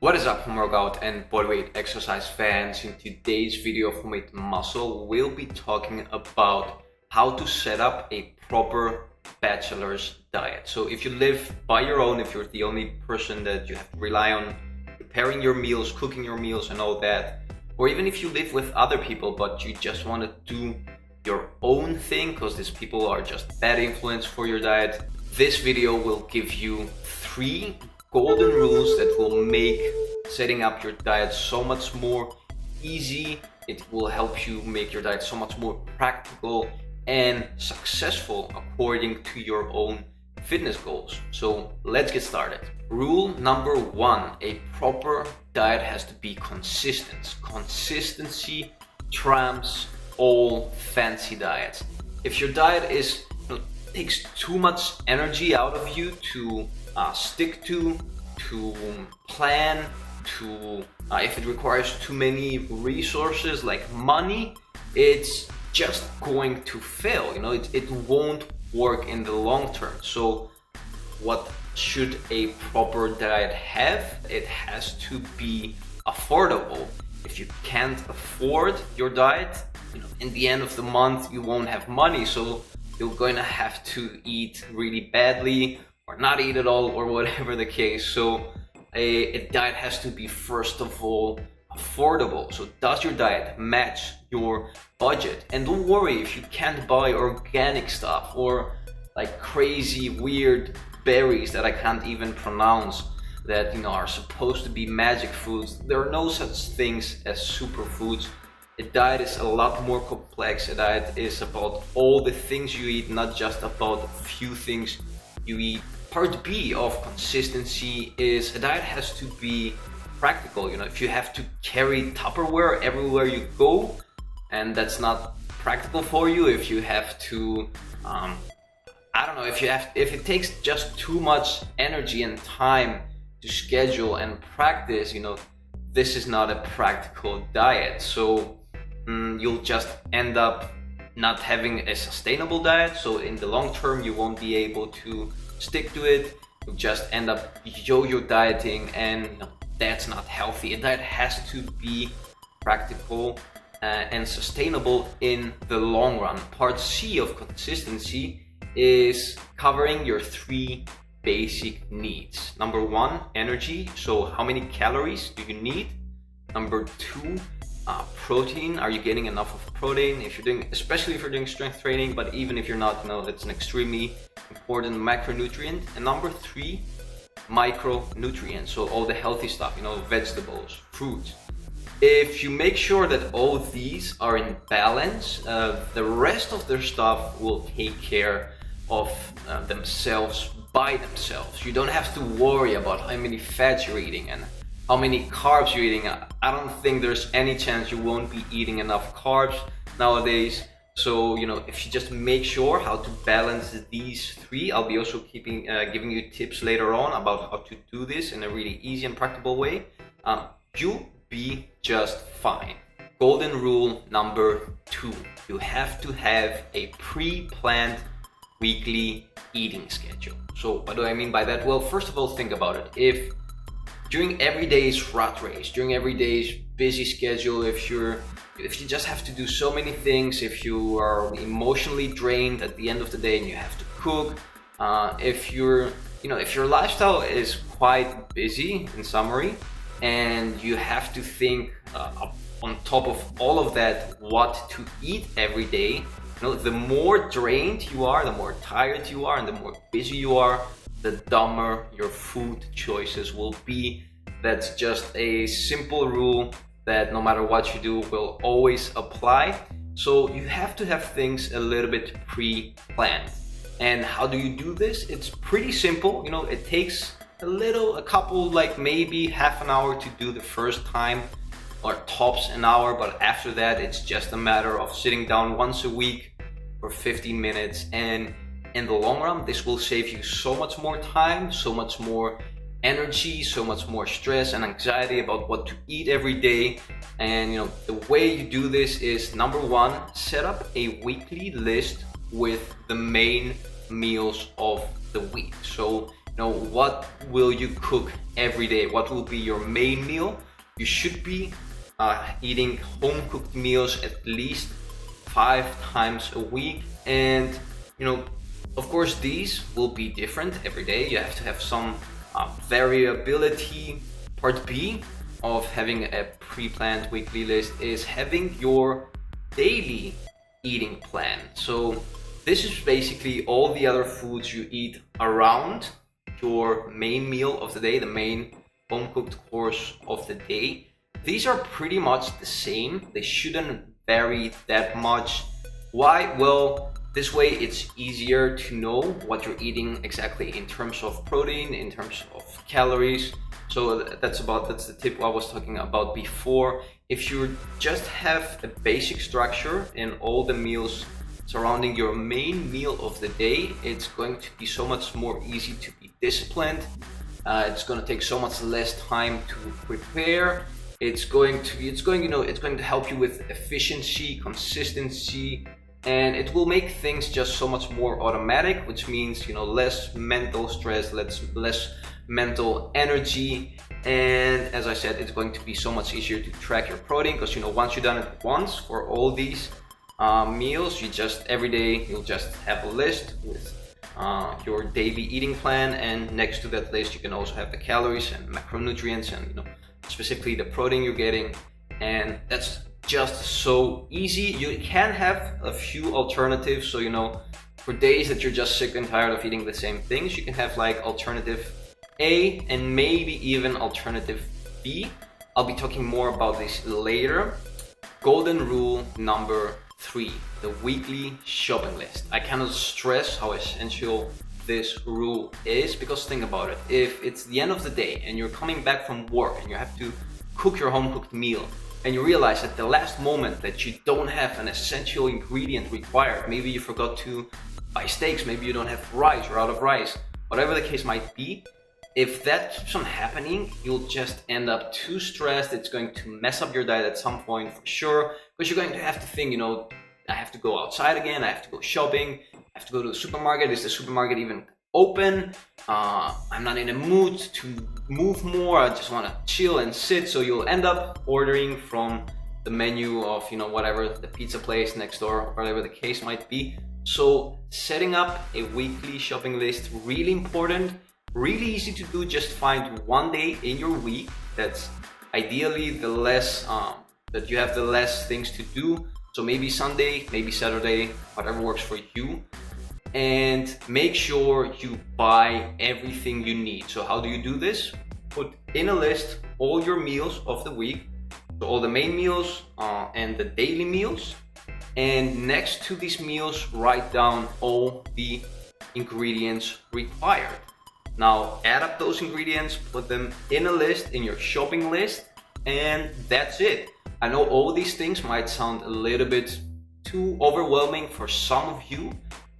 What is up, home workout and bodyweight exercise fans? In today's video of Homemade Muscle, we'll be talking about how to set up a proper bachelor's diet. So if you live by your own, if you're the only person that you have to rely on preparing your meals, cooking your meals and all that, or even if you live with other people but you just want to do your own thing because these people are just bad influence for your diet, this video will give you 3 golden rules that will make setting up your diet so much more easy. It will help you make your diet so much more practical and successful according to your own fitness goals. So let's get started. Rule number 1, a proper diet has to be consistent. Consistency trumps all fancy diets. If your diet takes too much energy out of you to stick to plan, if it requires too many resources like money, it's just going to fail. It won't work in the long term. So what should a proper diet have? It has to be affordable. If you can't afford your diet, in the end of the month you won't have money, so you're going to have to eat really badly or not eat at all, or whatever the case. So a diet has to be, first of all, affordable. So does your diet match your budget? And don't worry if you can't buy organic stuff or like crazy weird berries that I can't even pronounce that are supposed to be magic foods. There are no such things as superfoods. A diet is a lot more complex. A diet is about all the things you eat, not just about a few things you eat. Part B of consistency is a diet has to be practical. If you have to carry Tupperware everywhere you go, and that's not practical for you, if you have to, if it takes just too much energy and time to schedule and practice, this is not a practical diet. So you'll just end up not having a sustainable diet. So in the long term, you won't be able to stick to it. You'll just end up yo-yo dieting, and that's not healthy. A diet has to be practical and sustainable in the long run. Part C of consistency is covering your 3 basic needs. Number 1, energy. So how many calories do you need? Number 2, protein. Are you getting enough of protein? Especially if you're doing strength training, but even if you're not, it's an extremely important macronutrient. And number 3, micronutrients. So all the healthy stuff, vegetables, fruits. If you make sure that all these are in balance, the rest of their stuff will take care of themselves by themselves. You don't have to worry about how many fats you're eating and how many carbs you're eating. I don't think there's any chance you won't be eating enough carbs nowadays. So if you just make sure how to balance these 3, I'll be also giving you tips later on about how to do this in a really easy and practical way. You'll be just fine. Golden rule number 2, you have to have a pre-planned weekly eating schedule. So what do I mean by that? Well, first of all, think about it. If during every day's rat race, during every day's busy schedule, if you just have to do so many things, if you are emotionally drained at the end of the day and you have to cook, if your lifestyle is quite busy, in summary, and you have to think on top of all of that what to eat every day, the more drained you are, the more tired you are, and the more busy you are, the dumber your food choices will be. That's just a simple rule that no matter what you do will always apply. So you have to have things a little bit pre-planned. And how do you do this? It's pretty simple. It takes a couple, like maybe half an hour to do the first time, or tops an hour, but after that it's just a matter of sitting down once a week for 15 minutes, and in the long run this will save you so much more time, so much more energy, so much more stress and anxiety about what to eat every day. And the way you do this is, number 1, set up a weekly list with the main meals of the week. So what will you cook every day? What will be your main meal? You should be eating home cooked meals at least 5 times a week. And of course these will be different every day. You have to have some variability. Part B of having a pre-planned weekly list is having your daily eating plan. So this is basically all the other foods you eat around your main meal of the day, the main home cooked course of the day. These are pretty much the same. They shouldn't vary that much. Why? Well, this way it's easier to know what you're eating exactly in terms of protein, in terms of calories. So that's the tip I was talking about before. If you just have a basic structure in all the meals surrounding your main meal of the day, it's going to be so much more easy to be disciplined. It's going to take so much less time to prepare. It's going to help you with efficiency, consistency, and it will make things just so much more automatic, which means less mental stress, less mental energy. And as I said, it's going to be so much easier to track your protein, because once you've done it once for all these meals, every day you'll just have a list with your daily eating plan, and next to that list you can also have the calories and macronutrients and specifically the protein you're getting. And that's just so easy. You can have a few alternatives, so for days that you're just sick and tired of eating the same things, you can have like alternative A and maybe even alternative B. I'll be talking more about this later. Golden rule number 3, the weekly shopping list. I cannot stress how essential this rule is, because think about it. If it's the end of the day and you're coming back from work and you have to cook your home cooked meal, and you realize at the last moment that you don't have an essential ingredient required, maybe you forgot to buy steaks, maybe you don't have rice or out of rice, whatever the case might be, if that keeps on happening, you'll just end up too stressed. It's going to mess up your diet at some point for sure, because you're going to have to think, I have to go outside again, I have to go shopping, I have to go to the supermarket. Is the supermarket even open? I'm not in a mood to move more. I just want to chill and sit. So you'll end up ordering from the menu of, whatever, the pizza place next door, or whatever the case might be. So setting up a weekly shopping list, really important. Really easy to do. Just find one day in your week that's ideally the less that you have the less things to do. So maybe Sunday, maybe Saturday, whatever works for you. And make sure you buy everything you need. So how do you do this? Put in a list all your meals of the week, so all the main meals and the daily meals. And next to these meals, write down all the ingredients required. Now add up those ingredients, put them in a list, in your shopping list, and that's it. I know all these things might sound a little bit too overwhelming for some of you,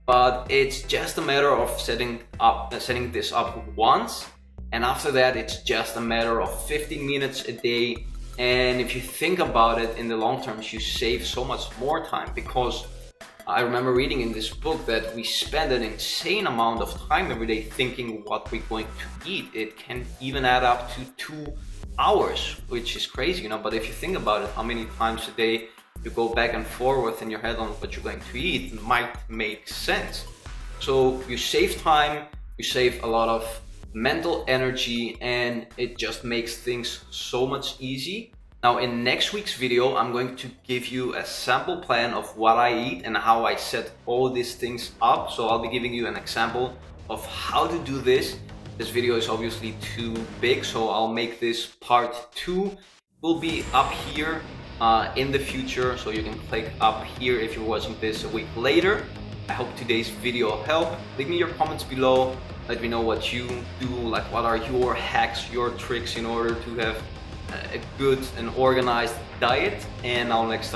but it's just a matter of setting this up once, and after that it's just a matter of 15 minutes a day. And if you think about it in the long term, you save so much more time, because I remember reading in this book that we spend an insane amount of time every day thinking what we're going to eat. It can even add up to 2 hours, which is crazy, but if you think about it, how many times a day you go back and forth in your head on what you're going to eat, it might make sense. So you save time, you save a lot of mental energy, and it just makes things so much easy. Now in next week's video, I'm going to give you a sample plan of what I eat and how I set all these things up. So I'll be giving you an example of how to do this. This video is obviously too big, so I'll make this part 2. It will be up here in the future, so you can click up here if you're watching this a week later. I hope today's video helped. Leave me your comments below. Let me know what you do, like what are your hacks, your tricks in order to have a good and organized diet. And I'll next time